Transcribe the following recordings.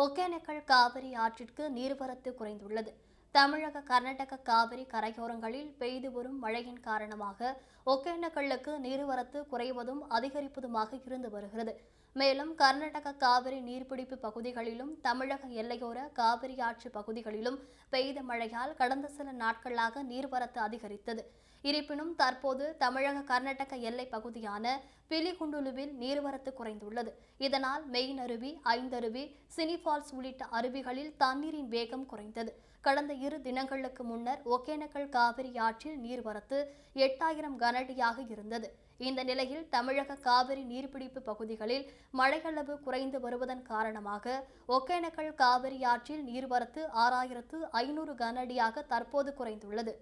ஒகேனக்கல் காவிரி ஆற்றிற்கு நீர்வரத்து குறைந்துள்ளது. தமிழக கர்நாடக காவிரி கரையோரங்களில் பெய்து வரும் மழையின் காரணமாக ஒகேனக்கல்லுக்கு நீர்வரத்து குறைவதும் அதிகரிப்பதுமாக இருந்து வருகிறது. மேலும் கர்நாடக காவிரி நீர்பிடிப்பு பகுதிகளிலும் தமிழக எல்லையோர காவிரி ஆற்று பகுதிகளிலும் பெய்த மழையால் கடந்த சில நாட்களாக நீர்வரத்து அதிகரித்தது. இருப்பினும் தற்போது தமிழக கர்நாடக எல்லை பகுதியான பிலிகுண்டுலுவில் நீர்வரத்து குறைந்துள்ளது. இதனால் மெயின் அருவி, ஐந்தருவி, சினிபால்ஸ் உள்ளிட்ட அருவிகளில் தண்ணீரின் வேகம் குறைந்தது. கடந்த 2 தினங்களுக்கு முன்னர் ஒகேனக்கல் காவிரி ஆற்றில் நீர்வரத்து 8000 கனஅடியாக இருந்தது. இந்த நிலையில் தமிழக காவிரி நீர்பிடிப்பு பகுதிகளில் மழையளவு குறைந்து வருவதன் காரணமாக ஒகேனக்கல் காவிரி ஆற்றில் நீர்வரத்து 6500 கனஅடியாக தற்போது குறைந்துள்ளது.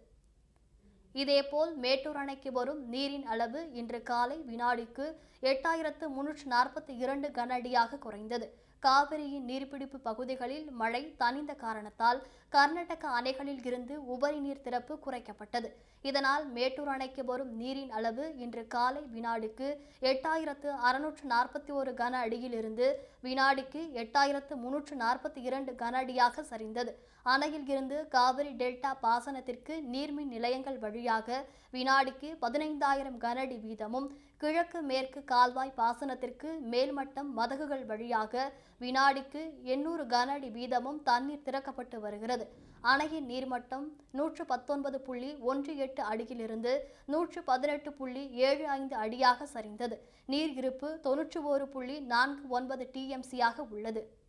இதேபோல் மேட்டூர் அணைக்கு வரும் நீரின் அளவு இன்று காலை வினாடிக்கு 8342 கனஅடியாக குறைந்தது. காவிரியின் நீர்பிடிப்பு பகுதிகளில் மழை தணிந்த காரணத்தால் கர்நாடக அணைகளில் இருந்து உபரி நீர் திறப்பு குறைக்கப்பட்டது. இதனால் மேட்டூர் அணைக்கு வரும் நீரின் அளவு இன்று காலை வினாடிக்கு 8641 கன அடியிலிருந்து வினாடிக்கு 8342 கன அடியாக சரிந்தது. அணையில் இருந்து காவிரி டெல்டா பாசனத்திற்கு நீர்மின் நிலையங்கள் வழியாக வினாடிக்கு 15000 கன அடி வீதமும், கிழக்கு மேற்கு கால்வாய் பாசனத்திற்கு மேல்மட்டம் மதகுகள் வழியாக வினாடிக்கு 800 கன அடி வீதமும் தண்ணீர் திறக்கப்பட்டு வருகிறது. அணையின் நீர்மட்டம் 119.18 அடியிலிருந்து 118.75 அடியாக சரிந்தது. நீர் இருப்பு 91.49 TMC உள்ளது.